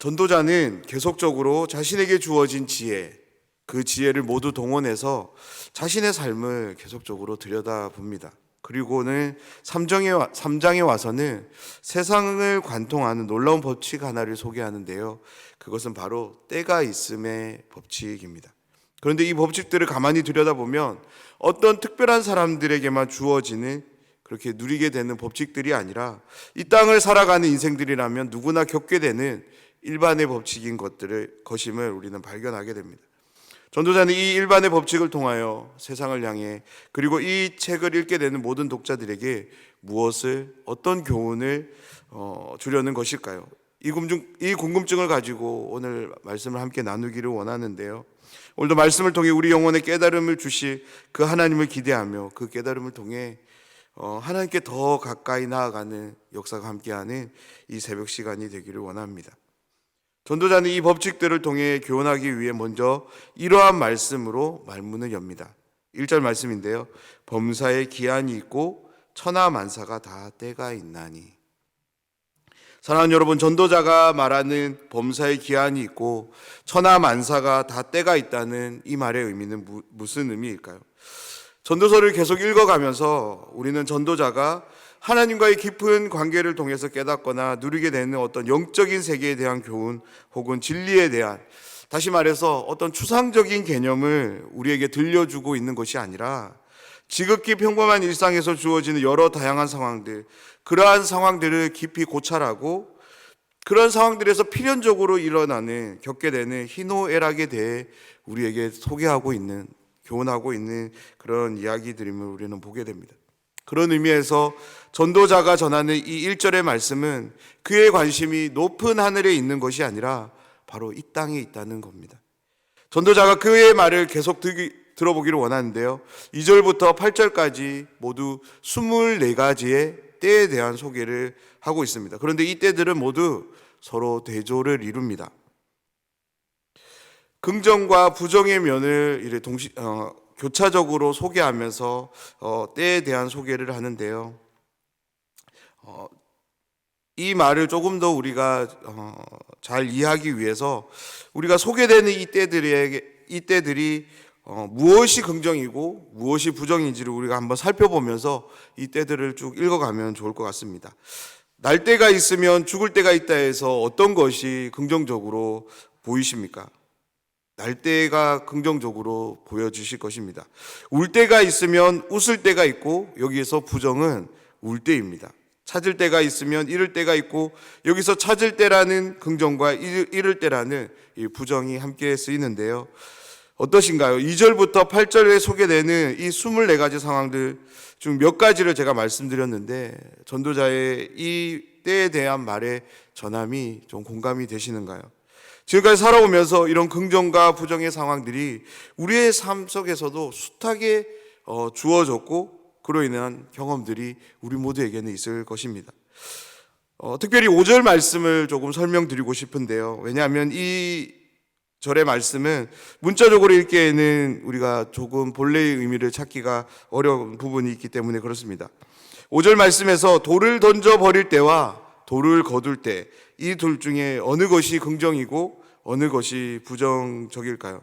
전도자는 계속적으로 자신에게 주어진 지혜, 그 지혜를 모두 동원해서 자신의 삶을 계속적으로 들여다봅니다. 그리고는 3장에 와서는 세상을 관통하는 놀라운 법칙 하나를 소개하는데요. 그것은 바로 때가 있음의 법칙입니다. 그런데 이 법칙들을 가만히 들여다보면 어떤 특별한 사람들에게만 주어지는, 그렇게 누리게 되는 법칙들이 아니라 이 땅을 살아가는 인생들이라면 누구나 겪게 되는 일반의 법칙인 것임을 우리는 발견하게 됩니다. 전도자는 이 일반의 법칙을 통하여 세상을 향해, 그리고 이 책을 읽게 되는 모든 독자들에게 어떤 교훈을 주려는 것일까요? 이 궁금증을 가지고 오늘 말씀을 함께 나누기를 원하는데요. 오늘도 말씀을 통해 우리 영혼에 깨달음을 주실 그 하나님을 기대하며 그 깨달음을 통해 하나님께 더 가까이 나아가는 역사가 함께하는 이 새벽 시간이 되기를 원합니다. 전도자는 이 법칙들을 통해 교훈하기 위해 먼저 이러한 말씀으로 말문을 엽니다. 1절 말씀인데요. 범사에 기한이 있고 천하만사가 다 때가 있나니. 사랑하는 여러분, 전도자가 말하는 범사에 기한이 있고 천하만사가 다 때가 있다는 이 말의 의미는 무슨 의미일까요? 전도서를 계속 읽어가면서 우리는 전도자가 하나님과의 깊은 관계를 통해서 깨닫거나 누리게 되는 어떤 영적인 세계에 대한 교훈 혹은 진리에 대한, 다시 말해서 어떤 추상적인 개념을 우리에게 들려주고 있는 것이 아니라 지극히 평범한 일상에서 주어지는 여러 다양한 상황들, 그러한 상황들을 깊이 고찰하고 그런 상황들에서 필연적으로 겪게 되는 희노애락에 대해 우리에게 소개하고 있는, 교훈하고 있는 그런 이야기들임을 우리는 보게 됩니다. 그런 의미에서 전도자가 전하는 이 1절의 말씀은 그의 관심이 높은 하늘에 있는 것이 아니라 바로 이 땅에 있다는 겁니다. 전도자가 그의 말을 계속 들어보기를 원하는데요. 2절부터 8절까지 모두 24가지의 때에 대한 소개를 하고 있습니다. 그런데 이 때들은 모두 서로 대조를 이룹니다. 긍정과 부정의 면을 교차적으로 소개하면서 때에 대한 소개를 하는데요. 이 말을 조금 더 우리가 잘 이해하기 위해서 우리가 소개되는 이 때들이 무엇이 긍정이고 무엇이 부정인지를 우리가 한번 살펴보면서 이 때들을 쭉 읽어가면 좋을 것 같습니다. 날 때가 있으면 죽을 때가 있다 해서 어떤 것이 긍정적으로 보이십니까? 날 때가 긍정적으로 보여주실 것입니다. 울 때가 있으면 웃을 때가 있고, 여기에서 부정은 울 때입니다. 찾을 때가 있으면 잃을 때가 있고, 여기서 찾을 때라는 긍정과 잃을 때라는 이 부정이 함께 쓰이는데요. 어떠신가요? 2절부터 8절에 소개되는 이 24가지 상황들 중 몇 가지를 제가 말씀드렸는데 전도자의 이 때에 대한 말의 전함이 좀 공감이 되시는가요? 지금까지 살아오면서 이런 긍정과 부정의 상황들이 우리의 삶 속에서도 숱하게 주어졌고, 그로 인한 경험들이 우리 모두에게는 있을 것입니다. 특별히 5절 말씀을 조금 설명드리고 싶은데요. 왜냐하면 이 절의 말씀은 문자적으로 읽기에는 우리가 조금 본래의 의미를 찾기가 어려운 부분이 있기 때문에 그렇습니다. 5절 말씀에서 돌을 던져 버릴 때와 돌을 거둘 때, 이 둘 중에 어느 것이 긍정이고 어느 것이 부정적일까요?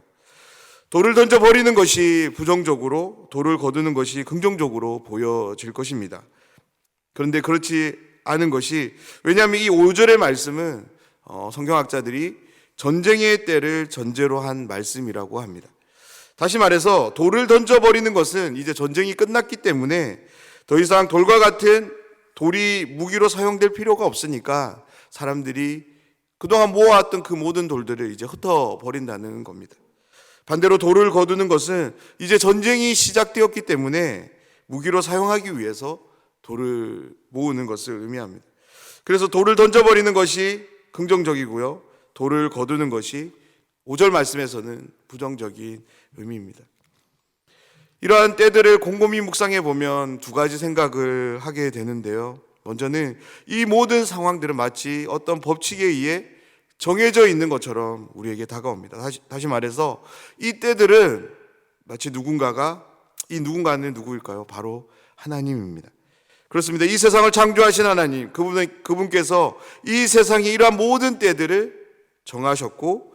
돌을 던져 버리는 것이 부정적으로, 돌을 거두는 것이 긍정적으로 보여질 것입니다. 그런데 그렇지 않은 것이, 왜냐하면 이 5절의 말씀은 성경학자들이 전쟁의 때를 전제로 한 말씀이라고 합니다. 다시 말해서 돌을 던져버리는 것은 이제 전쟁이 끝났기 때문에 더 이상 돌과 같은 돌이 무기로 사용될 필요가 없으니까 사람들이 그동안 모아왔던 그 모든 돌들을 이제 흩어버린다는 겁니다. 반대로 돌을 거두는 것은 이제 전쟁이 시작되었기 때문에 무기로 사용하기 위해서 돌을 모으는 것을 의미합니다. 그래서 돌을 던져버리는 것이 긍정적이고요, 돌을 거두는 것이 5절 말씀에서는 부정적인 의미입니다. 이러한 때들을 곰곰이 묵상해 보면 두 가지 생각을 하게 되는데요. 먼저는 이 모든 상황들은 마치 어떤 법칙에 의해 정해져 있는 것처럼 우리에게 다가옵니다. 다시 말해서 이 때들은 마치 이 누군가는 누구일까요? 바로 하나님입니다. 그렇습니다. 이 세상을 창조하신 하나님, 그분께서 이 세상의 이러한 모든 때들을 정하셨고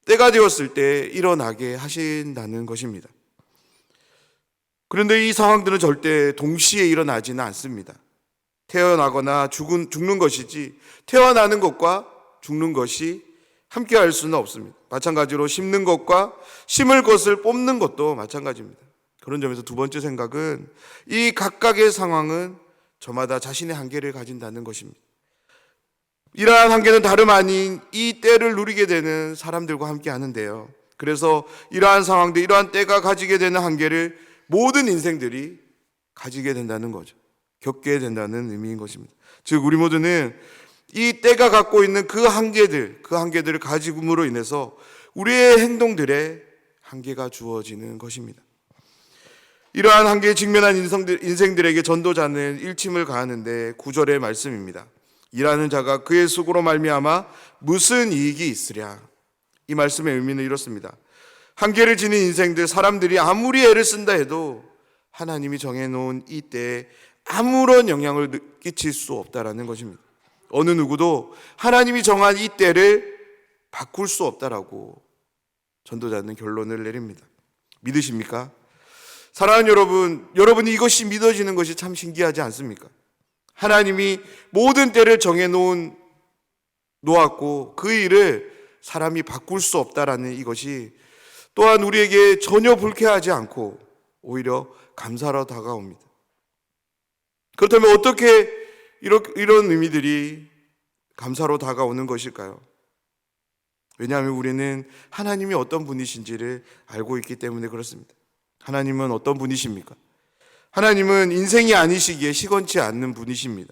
때가 되었을 때 일어나게 하신다는 것입니다. 그런데 이 상황들은 절대 동시에 일어나지는 않습니다. 태어나거나 죽는 것이지 태어나는 것과 죽는 것이 함께 할 수는 없습니다. 마찬가지로 심는 것과 심을 것을 뽑는 것도 마찬가지입니다. 그런 점에서 두 번째 생각은 이 각각의 상황은 저마다 자신의 한계를 가진다는 것입니다. 이러한 한계는 다름 아닌 이 때를 누리게 되는 사람들과 함께 하는데요. 그래서 이러한 상황들, 이러한 때가 가지게 되는 한계를 모든 인생들이 가지게 된다는 거죠. 겪게 된다는 의미인 것입니다. 즉 우리 모두는 이 때가 갖고 있는 그 한계들을 가짐으로 인해서 우리의 행동들에 한계가 주어지는 것입니다. 이러한 한계에 직면한 인생들에게 전도자는 일침을 가하는데 9절의 말씀입니다. 일하는 자가 그의 수고로 말미암아 무슨 이익이 있으랴. 이 말씀의 의미는 이렇습니다. 한계를 지닌 인생들, 사람들이 아무리 애를 쓴다 해도 하나님이 정해놓은 이 때에 아무런 영향을 끼칠 수 없다라는 것입니다. 어느 누구도 하나님이 정한 이 때를 바꿀 수 없다라고 전도자는 결론을 내립니다. 믿으십니까? 사랑하는 여러분, 여러분이 이것이 믿어지는 것이 참 신기하지 않습니까? 하나님이 모든 때를 놓았고 그 일을 사람이 바꿀 수 없다라는 이것이 또한 우리에게 전혀 불쾌하지 않고 오히려 감사로 다가옵니다. 그렇다면 어떻게 이런 의미들이 감사로 다가오는 것일까요? 왜냐하면 우리는 하나님이 어떤 분이신지를 알고 있기 때문에 그렇습니다. 하나님은 어떤 분이십니까? 하나님은 인생이 아니시기에 시건치 않는 분이십니다.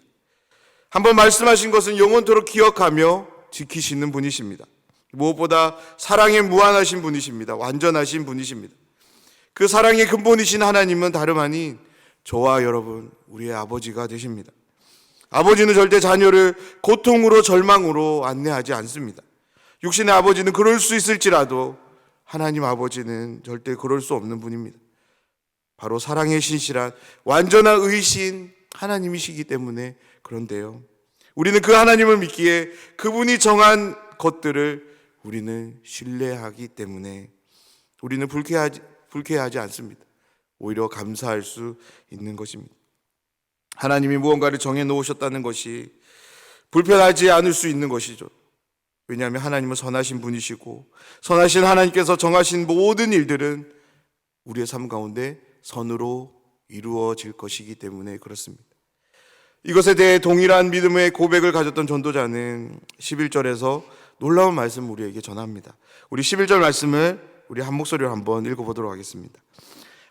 한번 말씀하신 것은 영원토록 기억하며 지키시는 분이십니다. 무엇보다 사랑에 무한하신 분이십니다. 완전하신 분이십니다. 그 사랑의 근본이신 하나님은 다름 아닌 저와 여러분, 우리의 아버지가 되십니다. 아버지는 절대 자녀를 고통으로 절망으로 안내하지 않습니다. 육신의 아버지는 그럴 수 있을지라도 하나님 아버지는 절대 그럴 수 없는 분입니다. 바로 사랑의 신실한 완전한 의신 하나님이시기 때문에 그런데요. 우리는 그 하나님을 믿기에 그분이 정한 것들을 우리는 신뢰하기 때문에 우리는 불쾌하지 않습니다. 오히려 감사할 수 있는 것입니다. 하나님이 무언가를 정해 놓으셨다는 것이 불편하지 않을 수 있는 것이죠. 왜냐하면 하나님은 선하신 분이시고 선하신 하나님께서 정하신 모든 일들은 우리의 삶 가운데 선으로 이루어질 것이기 때문에 그렇습니다. 이것에 대해 동일한 믿음의 고백을 가졌던 전도자는 11절에서 놀라운 말씀을 우리에게 전합니다. 우리 11절 말씀을 우리 한 목소리로 한번 읽어보도록 하겠습니다.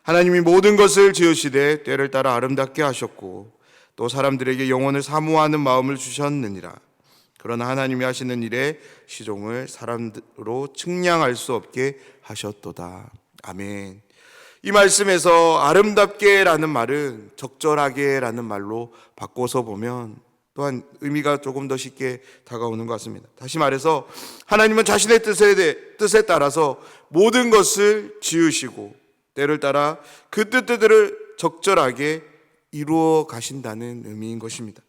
하나님이 모든 것을 지으시되 때를 따라 아름답게 하셨고 또 사람들에게 영혼을 사모하는 마음을 주셨느니라. 그러나 하나님이 하시는 일에 시종을 사람으로 측량할 수 없게 하셨도다. 아멘. 이 말씀에서 아름답게라는 말은 적절하게라는 말로 바꿔서 보면 또한 의미가 조금 더 쉽게 다가오는 것 같습니다. 다시 말해서 하나님은 자신의 뜻에 따라서 모든 것을 지으시고 때를 따라 그 뜻들을 적절하게 이루어 가신다는 의미인 것입니다.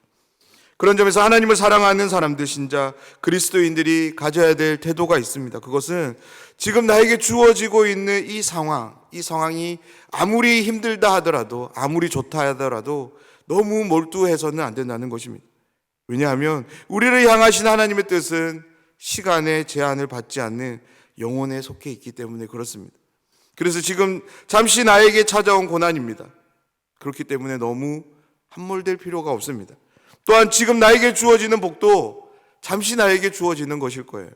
그런 점에서 하나님을 사랑하는 사람들, 신자 그리스도인들이 가져야 될 태도가 있습니다. 그것은 지금 나에게 주어지고 있는 이 상황이 아무리 힘들다 하더라도, 아무리 좋다 하더라도 너무 몰두해서는 안 된다는 것입니다. 왜냐하면 우리를 향하신 하나님의 뜻은 시간의 제한을 받지 않는 영혼에 속해 있기 때문에 그렇습니다. 그래서 지금 잠시 나에게 찾아온 고난입니다. 그렇기 때문에 너무 함몰될 필요가 없습니다. 또한 지금 나에게 주어지는 복도 잠시 나에게 주어지는 것일 거예요.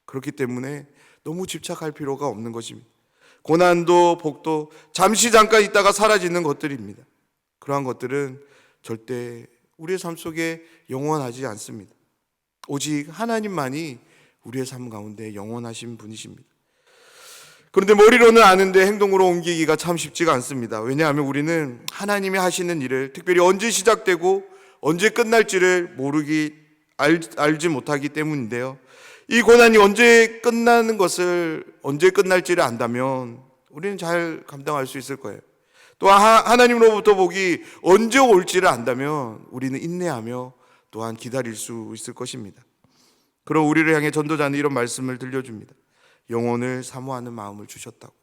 그렇기 때문에 너무 집착할 필요가 없는 것입니다. 고난도 복도 잠깐 있다가 사라지는 것들입니다. 그러한 것들은 절대 우리의 삶 속에 영원하지 않습니다. 오직 하나님만이 우리의 삶 가운데 영원하신 분이십니다. 그런데 머리로는 아는데 행동으로 옮기기가 참 쉽지가 않습니다. 왜냐하면 우리는 하나님이 하시는 일을 특별히 언제 시작되고 언제 끝날지를 알지 못하기 때문인데요. 이 고난이 언제 끝날지를 안다면 우리는 잘 감당할 수 있을 거예요. 또한 하나님으로부터 복이 언제 올지를 안다면 우리는 인내하며 또한 기다릴 수 있을 것입니다. 그런 우리를 향해 전도자는 이런 말씀을 들려줍니다. 영혼을 사모하는 마음을 주셨다고.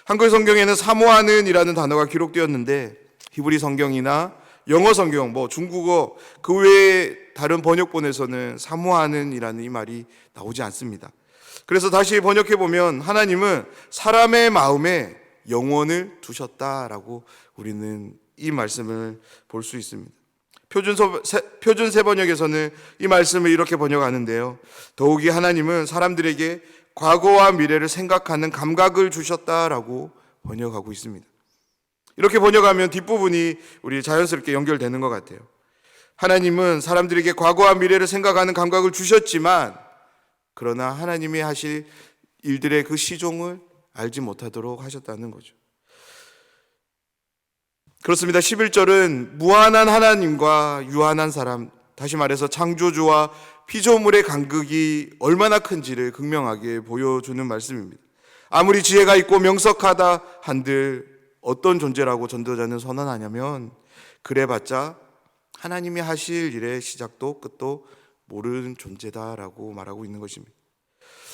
한글 성경에는 사모하는 이라는 단어가 기록되었는데 히브리 성경이나 영어 성경, 중국어 그 외에 다른 번역본에서는 사모하는 이라는 이 말이 나오지 않습니다. 그래서 다시 번역해 보면 하나님은 사람의 마음에 영혼을 두셨다라고 우리는 이 말씀을 볼 수 있습니다. 표준 세번역에서는 이 말씀을 이렇게 번역하는데요. 더욱이 하나님은 사람들에게 과거와 미래를 생각하는 감각을 주셨다라고 번역하고 있습니다. 이렇게 번역하면 뒷부분이 우리 자연스럽게 연결되는 것 같아요. 하나님은 사람들에게 과거와 미래를 생각하는 감각을 주셨지만 그러나 하나님이 하실 일들의 그 시종을 알지 못하도록 하셨다는 거죠. 그렇습니다. 11절은 무한한 하나님과 유한한 사람, 다시 말해서 창조주와 피조물의 간극이 얼마나 큰지를 극명하게 보여주는 말씀입니다. 아무리 지혜가 있고 명석하다 한들 어떤 존재라고 전도자는 선언하냐면 그래봤자 하나님이 하실 일의 시작도 끝도 모르는 존재다라고 말하고 있는 것입니다.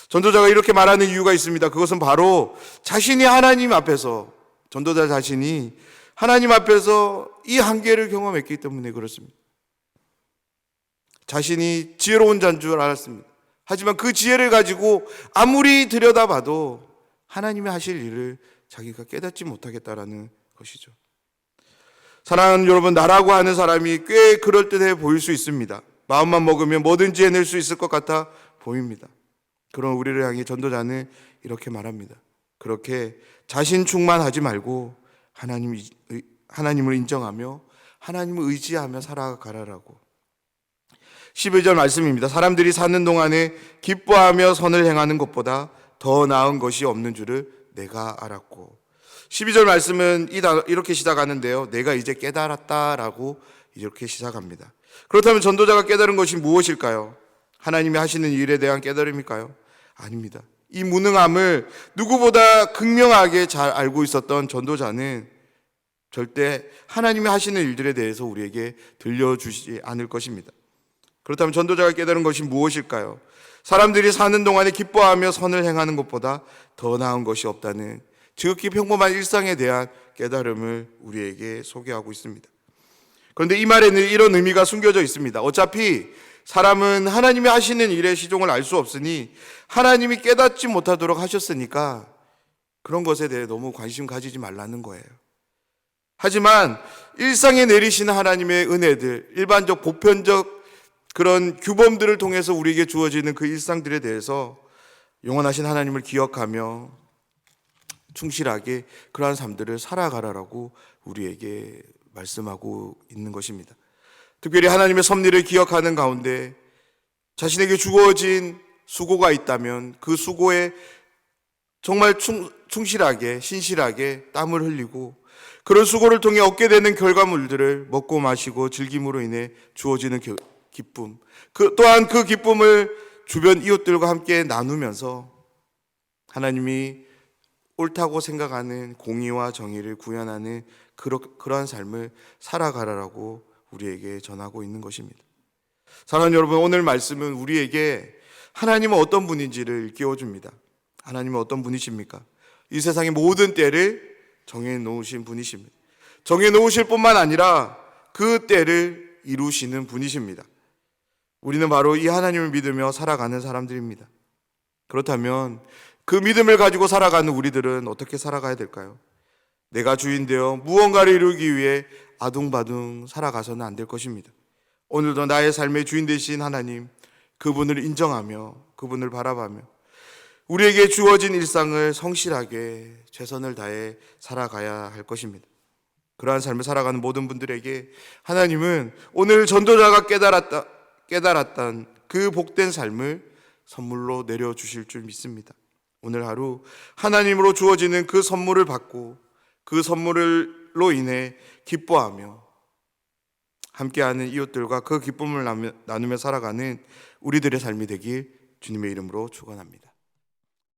전도자가 이렇게 말하는 이유가 있습니다. 그것은 바로 자신이 하나님 앞에서, 전도자 자신이 하나님 앞에서 이 한계를 경험했기 때문에 그렇습니다. 자신이 지혜로운 자인 줄 알았습니다. 하지만 그 지혜를 가지고 아무리 들여다봐도 하나님이 하실 일을 자기가 깨닫지 못하겠다라는 것이죠. 사랑하는 여러분, 나라고 하는 사람이 꽤 그럴듯해 보일 수 있습니다. 마음만 먹으면 뭐든지 해낼 수 있을 것 같아 보입니다. 그런 우리를 향해 전도자는 이렇게 말합니다. 그렇게 자신 충만하지 말고 하나님을 인정하며 하나님을 의지하며 살아가라라고. 11절 말씀입니다. 사람들이 사는 동안에 기뻐하며 선을 행하는 것보다 더 나은 것이 없는 줄을 내가 알았고. 12절 말씀은 이렇게 시작하는데요. 내가 이제 깨달았다라고 이렇게 시작합니다. 그렇다면 전도자가 깨달은 것이 무엇일까요? 하나님이 하시는 일에 대한 깨달음일까요? 아닙니다. 이 무능함을 누구보다 극명하게 잘 알고 있었던 전도자는 절대 하나님이 하시는 일들에 대해서 우리에게 들려주지 않을 것입니다. 그렇다면 전도자가 깨달은 것이 무엇일까요? 사람들이 사는 동안에 기뻐하며 선을 행하는 것보다 더 나은 것이 없다는 지극히 평범한 일상에 대한 깨달음을 우리에게 소개하고 있습니다. 그런데 이 말에는 이런 의미가 숨겨져 있습니다. 어차피 사람은 하나님이 하시는 일의 시종을 알 수 없으니 하나님이 깨닫지 못하도록 하셨으니까 그런 것에 대해 너무 관심 가지지 말라는 거예요. 하지만 일상에 내리시는 하나님의 은혜들, 일반적 보편적 그런 규범들을 통해서 우리에게 주어지는 그 일상들에 대해서 영원하신 하나님을 기억하며 충실하게 그러한 삶들을 살아가라라고 우리에게 말씀하고 있는 것입니다. 특별히 하나님의 섭리를 기억하는 가운데 자신에게 주어진 수고가 있다면 그 수고에 정말 충실하게 신실하게 땀을 흘리고 그런 수고를 통해 얻게 되는 결과물들을 먹고 마시고 즐김으로 인해 주어지는 기쁨, 또한 그 기쁨을 주변 이웃들과 함께 나누면서 하나님이 옳다고 생각하는 공의와 정의를 구현하는 그러한 삶을 살아가라라고 우리에게 전하고 있는 것입니다. 사랑하는 여러분, 오늘 말씀은 우리에게 하나님은 어떤 분인지를 깨워줍니다. 하나님은 어떤 분이십니까? 이 세상의 모든 때를 정해놓으신 분이십니다. 정해놓으실 뿐만 아니라 그 때를 이루시는 분이십니다. 우리는 바로 이 하나님을 믿으며 살아가는 사람들입니다. 그렇다면 그 믿음을 가지고 살아가는 우리들은 어떻게 살아가야 될까요? 내가 주인 되어 무언가를 이루기 위해 아둥바둥 살아가서는 안 될 것입니다. 오늘도 나의 삶의 주인 되신 하나님, 그분을 인정하며 그분을 바라보며 우리에게 주어진 일상을 성실하게 최선을 다해 살아가야 할 것입니다. 그러한 삶을 살아가는 모든 분들에게 하나님은 오늘 전도자가 깨달았던 그 복된 삶을 선물로 내려주실 줄 믿습니다. 오늘 하루 하나님으로 주어지는 그 선물을 받고 그 선물로 인해 기뻐하며 함께하는 이웃들과 그 기쁨을 나누며 살아가는 우리들의 삶이 되길 주님의 이름으로 축원합니다.